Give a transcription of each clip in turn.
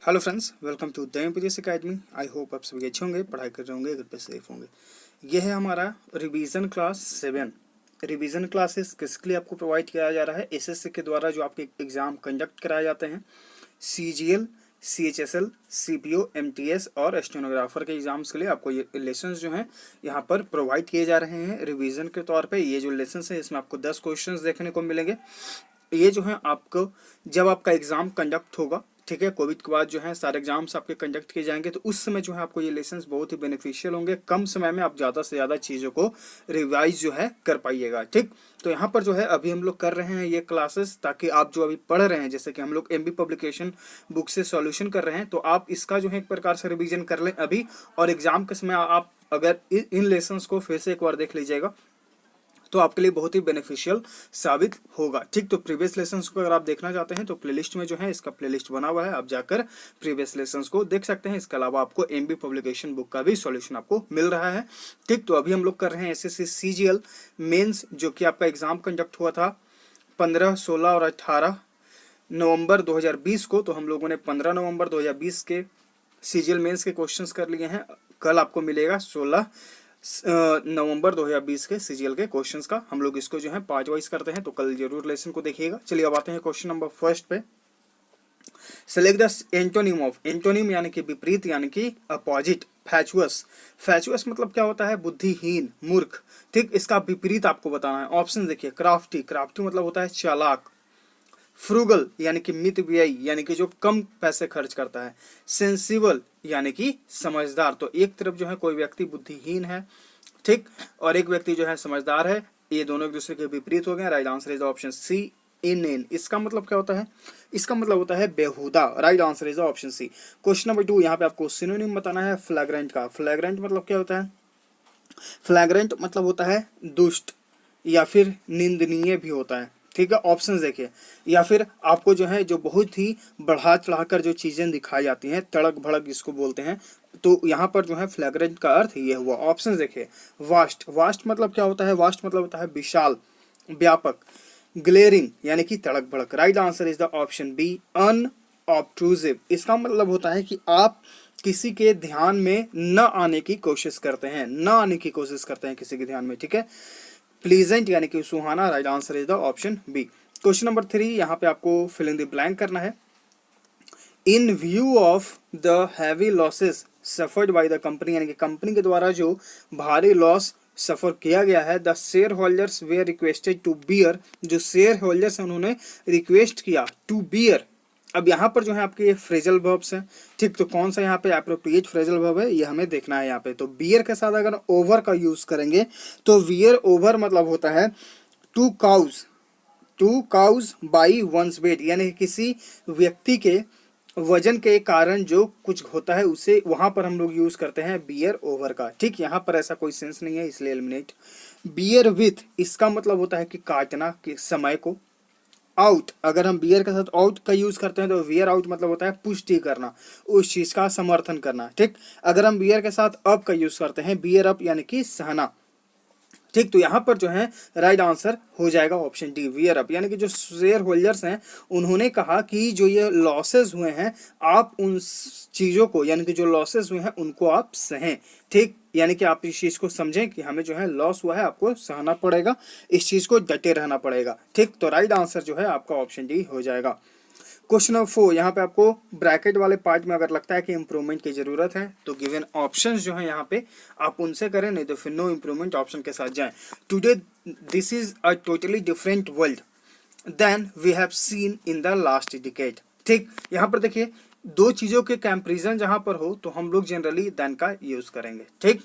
Hello friends, welcome to the MPS academy. I hope आप सभी अच्छे होंगे, पढ़ाई कर रहे होंगे, घर पे सेफ होंगे। यह है हमारा रिवीजन क्लास 7। रिवीजन क्लासेस किसके लिए आपको प्रोवाइड किया जा रहा है? एसएससी के द्वारा जो आपके एग्जाम कंडक्ट कराए जाते हैं, सीजीएल, सीएचएसएल, सीपीओ, एमटीएस और स्टेनोग्राफर के एग्जाम्स के लिए आपको ये लेसन्स जो हैं यहाँ पर प्रोवाइड किए जा रहे हैं रिवीजन के तौर पे। ये जो लेसन्स है इसमें आपको 10 क्वेश्चंस देखने को मिलेंगे। ये जो है आपको जब आपका एग्जाम कंडक्ट होगा, ठीक है, कोविड के बाद जो है सारे एग्जाम्स आपके कंडक्ट किए जाएंगे, तो उस समय जो है आपको ये लेसन्स बहुत ही बेनिफिशियल होंगे। कम समय में आप ज़्यादा से ज़्यादा चीज़ों को रिवाइज जो है कर पाइएगा। ठीक, तो यहाँ पर जो है अभी हम लोग कर रहे हैं ये क्लासेस ताकि आप जो अभी पढ़ रहे हैं, जैसे कि हम लोग एमबी पब्लिकेशन बुक से सॉल्यूशन कर रहे हैं, तो आप इसका जो है एक प्रकार से रिविजन कर लें अभी, और एग्जाम के समय आप अगर इन लेसन्स को फिर से एक बार देख लीजिएगा तो आपके लिए बहुत ही बेनिफिशियल साबित होगा। ठीक, तो प्रीवियस लेसन्स को अगर आप देखना चाहते हैं तो प्लेलिस्ट में जो है इसका प्लेलिस्ट बना हुआ है, आप जाकर प्रीवियस लेसन्स को देख सकते हैं। इसके अलावा आपको एमबी पब्लिकेशन बुक का भी सॉल्यूशन आपको मिल रहा है। ठीक, तो अभी हम लोग कर रहे हैं एसएससी सीजीएल मेंस, जो कि आपका एग्जाम कंडक्ट हुआ था 15, 16 और 18 नवंबर 2020 को। तो हम लोगों ने 15 नवंबर 2020 के सीजीएल मेंस के क्वेश्चंस कर लिए हैं। कल आपको मिलेगा 16 नवंबर 2020 के सीजीएल के क्वेश्चंस का। हम लोग इसको जो है 5 वाइज करते हैं, तो कल जरूर लेसन को देखिएगा। चलिए अब आते हैं क्वेश्चन नंबर फर्स्ट पे। Select the antonym of, antonym यानी कि विपरीत यानी कि अपोजिट, फैचुअस। फैचुअस मतलब क्या होता है? बुद्धिहीन, मूर्ख। ठीक, इसका विपरीत आपको बताना है। ऑप्शन देखिए, क्राफ्टी, क्राफ्टी मतलब होता है चालाक। फ्रूगल यानी कि मितव्ययी यानी कि जो कम पैसे खर्च करता है। सेंसिबल यानी कि समझदार। तो एक तरफ जो है कोई व्यक्ति बुद्धिहीन है, ठीक, और एक व्यक्ति जो है समझदार है, ये दोनों एक दूसरे के विपरीत हो गए। Right answer is option C, inane. इसका मतलब क्या होता है? इसका मतलब होता है बेहुदा। Right answer is option C. Question number 2, यहाँ पे आपको सिनोनिम बताना है फ्लैग्रेंट का। फ्लैग्रेंट मतलब क्या होता है? फ्लैग्रेंट मतलब होता है दुष्ट या फिर निंदनीय भी होता है। ठीक है, ऑप्शंस देखिए। या फिर आपको जो है जो बहुत ही बढ़ा चढ़ाकर जो चीजें दिखाई जाती हैं, तड़क भड़क जिसको बोलते हैं, तो यहाँ पर जो है फ्लैग्रेंट का अर्थ ये हुआ। ऑप्शंस देखिए। वास्ट, वास्ट मतलब क्या होता है? वास्ट मतलब होता है विशाल, व्यापक। ग्लेरिंग यानी कि तड़क भड़क। Right answer is the option B, unobtrusive. इसका मतलब होता है कि आप किसी के ध्यान में न आने की कोशिश करते हैं, न आने की कोशिश करते हैं किसी के ध्यान में। ठीक है, प्लीजेंट यानी कि सुहाना। Right answer is the option B. Question number 3, यहाँ पे आपको फिल इन द ब्लैंक करना है। इन view of the heavy losses suffered by the company, यानी कि कंपनी के द्वारा जो भारी लॉस सफर किया गया है, the shareholders were requested to bear, जो शेयर होल्डर्स हैं उन्होंने रिक्वेस्ट किया टू बियर। अब यहाँ पर जो है आपके ये फ्रेजल वर्ब्स हैं। ठीक, तो कौन सा यहाँ पे एप्रोप्रिएट फ्रेजल वर्ब है ये हमें देखना है यहाँ पे। तो बियर के साथ अगर ओवर का यूज करेंगे तो वियर ओवर मतलब होता है to cause, to cause by one's weight, यानी किसी व्यक्ति के वजन के कारण जो कुछ होता है उसे वहां पर हम लोग यूज करते हैं बियर ओवर का। ठीक, यहाँ पर ऐसा कोई सेंस नहीं है, इसलिए एलिमिनेट। बियर विथ, इसका मतलब होता है कि काटना के समय को। आउट, अगर हम बियर के साथ आउट का यूज करते हैं तो वियर आउट मतलब होता है पुष्टि करना, उस चीज का समर्थन करना। ठीक, अगर हम बियर के साथ अप का यूज करते हैं, बियर अप यानी कि सहना। ठीक, तो यहाँ पर जो है राइट आंसर हो जाएगा ऑप्शन डी, वियर अप। यानी कि जो शेयर होल्डर्स हैं उन्होंने कहा कि जो ये लॉसेस हुए हैं आप उन चीज़ों को, यानी कि जो लॉसेस हुए हैं उनको आप सहें। ठीक, यानी कि आप इस चीज़ को समझें कि हमें जो है लॉस हुआ है, आपको सहना पड़ेगा, इस चीज़ को डटे रहना पड़ेगा। ठीक, तो राइट आंसर जो है आपका ऑप्शन डी हो जाएगा। क्वेश्चन नंबर 4, यहाँ पे आपको ब्रैकेट वाले पार्ट में अगर लगता है कि इंप्रूवमेंट की जरूरत है तो गिवन ऑप्शंस जो है यहाँ पे आप उनसे करें, नहीं तो फिर नो इंप्रूवमेंट ऑप्शन के साथ जाएं। Today this is a totally different world than we have seen in the last decade. ठीक, यहाँ पर देखिए दो चीजों के कंपैरिजन जहां पर हो तो हम लोग जनरली देन का यूज करेंगे। ठीक,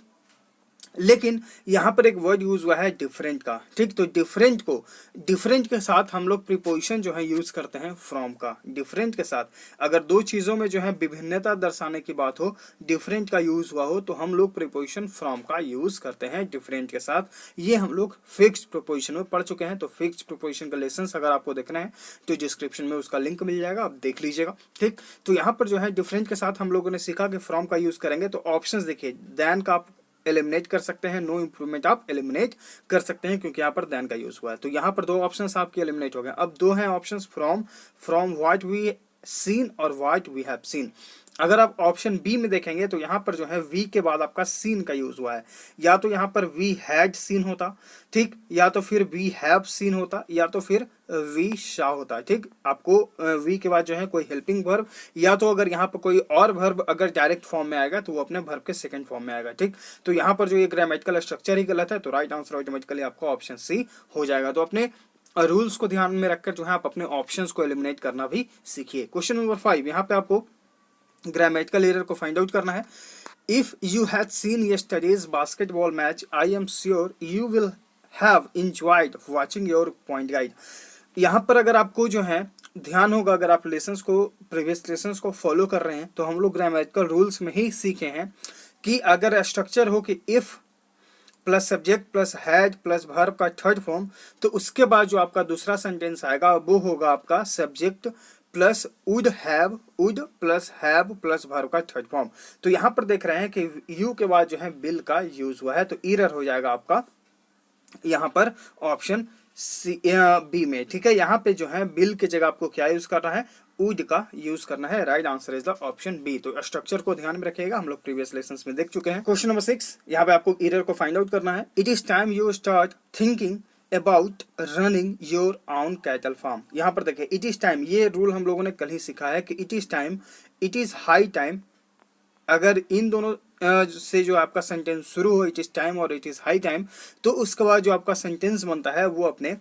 लेकिन यहाँ पर एक वर्ड यूज हुआ है डिफरेंट का। ठीक, तो डिफरेंट को, डिफरेंट के साथ हम लोग प्रीपोजिशन जो है यूज करते हैं फ्रॉम का। डिफरेंट के साथ अगर दो चीजों में जो है विभिन्नता दर्शाने की बात हो, डिफरेंट का यूज हुआ हो, तो हम लोग प्रीपोजिशन फ्रॉम का यूज करते हैं डिफरेंट के साथ। ये हम लोग फिक्स्ड प्रीपोजिशन में पढ़ चुके हैं, तो फिक्स्ड प्रीपोजिशन का लेसन अगर आपको देखना है तो डिस्क्रिप्शन में उसका लिंक मिल जाएगा, आप देख लीजिएगा। ठीक, तो यहाँ पर जो है डिफरेंट के साथ हम लोगों ने सीखा कि फ्रॉम का यूज करेंगे, तो ऑप्शन देखिए, देन का आप एलिमिनेट कर सकते हैं, नो इंप्रूवमेंट आप एलिमिनेट कर सकते हैं क्योंकि यहाँ पर देन का यूज हुआ है। तो यहाँ पर दो ऑप्शंस आपके एलिमिनेट हो गए। अब दो हैं options, from, from what we seen और what we have seen। अगर आप ऑप्शन बी में देखेंगे तो यहाँ पर जो है वी के बाद आपका सीन का यूज हुआ है, या तो यहाँ पर वी हैड सीन होता, ठीक, या तो फिर वी हैव सीन होता, या तो फिर वी शा होता, ठीक। आपको वी के बाद जो है कोई हेल्पिंग वर्ब, या तो अगर यहाँ पर कोई और वर्ब अगर डायरेक्ट फॉर्म में आएगा तो वो अपने वर्ब के सेकंड फॉर्म में आएगा, ठीक। तो यहाँ पर जो ये ग्रामेटिकल स्ट्रक्चर ही गलत है, तो राइट आंसर ऑटोमेटिकली आपका ऑप्शन सी हो जाएगा। तो अपने रूल्स को ध्यान में रखकर जो है आप अपने ऑप्शंस को एलिमिनेट करना भी सीखिए। क्वेश्चन नंबर 5, यहाँ पे आपको ग्रामेटिकल एरर को फाइंड आउट करना है। If you had seen yesterday's basketball match, I am sure you will have enjoyed watching your point guide. यहाँ पर अगर आपको जो है ध्यान होगा, अगर आप लेसन्स को, प्रीवियस लेसन्स को फॉलो कर रहे हैं, तो हम लोग ग्रामेटिकल रूल्स में ही सीखे हैं कि अगर स्ट्रक्चर हो कि if plus subject plus had plus verb का थर्ड फॉर्म, तो उसके बाद जो आपका दूसरा सेंटेंस आएगा वो होगा आपका subject plus would plus have plus verb का थर्ड फॉर्म। तो यहाँ पर देख रहे हैं कि यू के बाद जो है बिल का यूज हुआ है, तो एरर हो जाएगा आपका यहाँ पर ऑप्शन बी में, ठीक है। यहाँ पे जो है बिल की जगह आपको क्या यूज करना है, वुड का यूज करना है। Right answer is the option B. तो स्ट्रक्चर को ध्यान में रखिएगा, हम लोग प्रीवियस लेसन्स में देख चुके हैं। क्वेश्चन नंबर 6, यहाँ पे आपको एरर को फाइंड आउट करना है। It is time you start thinking about running your own cattle farm. यहाँ पर देखिए इट इज टाइम, ये रूल हम लोगों ने कल ही सीखा है कि it is time, it is high time, अगर इन दोनों से जो आपका सेंटेंस शुरू हो, इट इज टाइम और इट इज हाई टाइम, तो उसके बाद जो आपका सेंटेंस बनता है वो अपने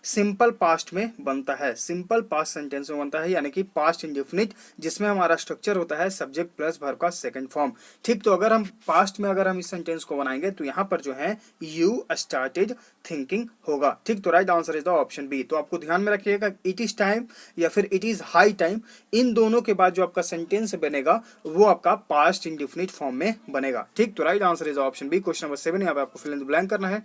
सिंपल पास्ट में बनता है, सिंपल पास्ट सेंटेंस में बनता है, यानी कि पास्ट इंडेफिनिट, जिसमें हमारा स्ट्रक्चर होता है सब्जेक्ट प्लस वर्ब का सेकंड फॉर्म, ठीक। तो अगर हम पास्ट में अगर हम इस सेंटेंस को बनाएंगे तो यहाँ पर जो है यू स्टार्टेड थिंकिंग होगा, ठीक। तो right answer is the option B. तो आपको ध्यान में रखिएगा इट इज टाइम या फिर इट इज हाई टाइम, इन दोनों के बाद जो आपका सेंटेंस बनेगा वो आपका पास्ट इंडेफिनिट फॉर्म में बनेगा, ठीक। तो right answer is option B. Question number 7, यहाँ पे आपको फिल इन द ब्लैंक करना है।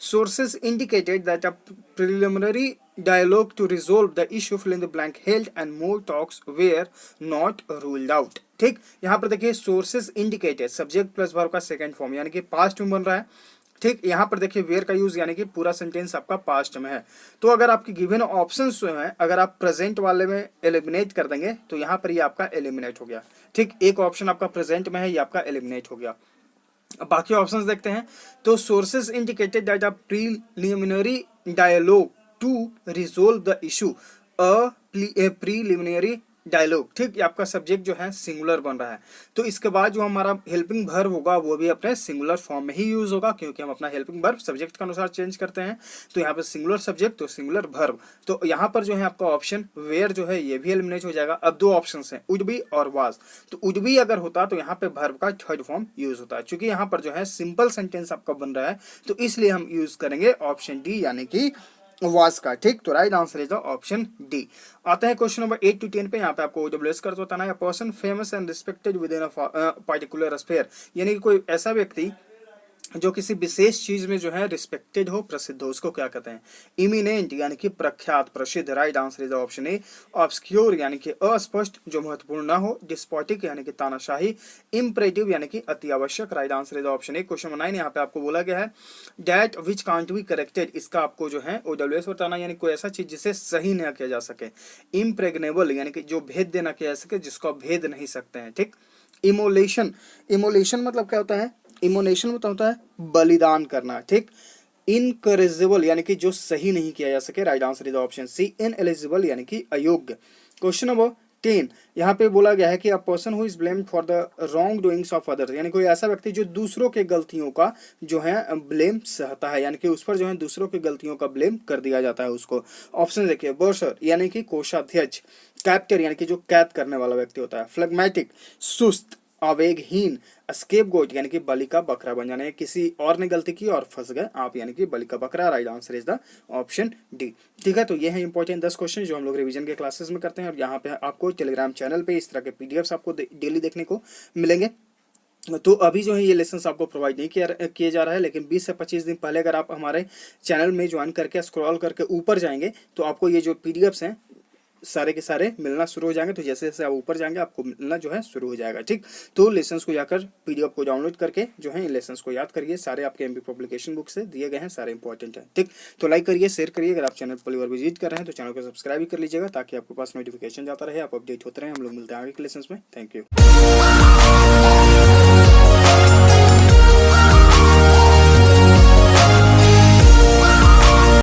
Sources indicated that a preliminary dialogue to resolve the issue fill in the blank held and more talks were not ruled out, ठीक। यहाँ पर देखिए sources indicated subject plus verb का second form यानी कि past में बन रहा है, ठीक। यहाँ पर देखिए वेयर का यूज यानी कि पूरा सेंटेंस आपका पास्ट में है। तो अगर आपकी गिवन ऑप्शंस जो है अगर आप प्रेजेंट वाले में एलिमिनेट कर देंगे तो यहाँ पर ये आपका एलिमिनेट हो गया, ठीक। एक ऑप्शन आपका प्रेजेंट में है, ये आपका एलिमिनेट हो गया। अब बाकी ऑप्शंस देखते हैं। तो sources indicated that a preliminary dialogue to resolve the issue, preliminary dialogue, ठीक। ये आपका सब्जेक्ट जो है सिंगुलर बन रहा है, तो इसके बाद जो हमारा हेल्पिंग वर्ब होगा वो भी अपने सिंगुलर फॉर्म में ही यूज होगा, क्योंकि हम अपना हेल्पिंग वर्ब सब्जेक्ट के अनुसार चेंज करते हैं। तो यहाँ पे सिंगुलर सब्जेक्ट तो सिंगुलर वर्ब, तो यहाँ पर जो है आपका ऑप्शन वेयर जो है ये भी एलिमिनेट हो जाएगा। अब दो ऑप्शन हैं वुड बी और वाज, तो वुड बी अगर होता तो यहाँ पे वर्ब का थर्ड फॉर्म यूज होता है। चूंकि यहाँ पर जो है सिंपल सेंटेंस आपका बन रहा है तो इसलिए हम यूज करेंगे ऑप्शन डी यानी कि वाज का, ठीक। तो right answer is the option D. आते हैं क्वेश्चन नंबर 8 to 10 पे। यहाँ पे आपको OWS कर बताना है। Person famous and respected with in a particular sphere, यानी कि कोई ऐसा व्यक्ति जो किसी विशेष चीज में जो है रिस्पेक्टेड हो, प्रसिद्ध हो, उसको क्या कहते हैं। इमिनेंट यानी कि प्रख्यात, प्रसिद्ध। Right answer is option A. Obscure यानी कि अस्पष्ट, जो महत्वपूर्ण ना हो। डिस्पोटिक यानी कि तानाशाही। इम्परेटिव यानी कि अति आवश्यक। Right answer is option A. Question number 9 यहाँ पे आपको बोला गया है that which can't be corrected, इसका आपको जो है OWS बताना, यानी कोई ऐसा चीज जिसे सही न किया जा सके। इम्प्रेग्नेबल यानी कि जो भेद देना किया जा सके, जिसको भेद नहीं सकते हैं, ठीक। इमोलेशन, इमोलेशन मतलब क्या होता है, इमोनेशन मतलब होता है बलिदान करना, ठीक। इनकरेजिबल यानी कि जो सही नहीं किया जा सके। Right answer is option C. Ineligible यानी कि अयोग्य। क्वेश्चन नंबर 10 यहाँ पे बोला गया है कि a person who is blamed for the wrong doings of others, यानी कोई ऐसा व्यक्ति जो दूसरों के गलतियों का जो है ब्लेम सहता है, यानी कि उस पर जो है दूसरों की गलतियों का ब्लेम कर दिया जाता है उसको। ऑप्शन देखिए, बर्सर यानी कि कोषाध्यक्ष। कैप्टर यानी कि जो कैद करने वाला व्यक्ति होता है। फ्लेगमेटिक सुस्त, आवेगहीन। स्केपगोट यानी कि बलि का बकरा बन जाना है, किसी और ने गलती की और फंस गए आप, यानी कि बलि का बकरा। Right answer is the option D, ठीक है। तो ये है इंपॉर्टेंट 10 क्वेश्चन जो हम लोग रिवीजन के क्लासेस में करते हैं, और यहाँ पे आपको टेलीग्राम चैनल पे इस तरह के पीडीएफ्स आपको डेली देखने को मिलेंगे। तो अभी जो है ये लेसन आपको प्रोवाइड नहीं किए जा रहा है, लेकिन 20 से 25 दिन पहले अगर आप हमारे चैनल में ज्वाइन करके स्क्रॉल करके ऊपर जाएंगे तो आपको ये जो पीडीएफ्स हैं सारे के सारे मिलना शुरू हो जाएंगे। तो जैसे जैसे आप ऊपर जाएंगे आपको मिलना जो है शुरू हो जाएगा। ठीक, तो लेसन्स को जाकर पीडीएफ को डाउनलोड करके जो है इन लेसन्स को याद करिए। सारे आपके एमपी पब्लिकेशन बुक से दिए गए हैं, सारे इंपॉर्टेंट है। ठीक, तो लाइक करिए, शेयर करिए। अगर आप चैनल पर पहली बार विजिट कर रहे हैं तो चैनल को सब्सक्राइब भी कर लीजिएगा, ताकि आपके पास नोटिफिकेशन जाता रहे, आप अपडेट होते रहे। हम लोग मिलते हैं आगे के लेसन्स में। Thank you.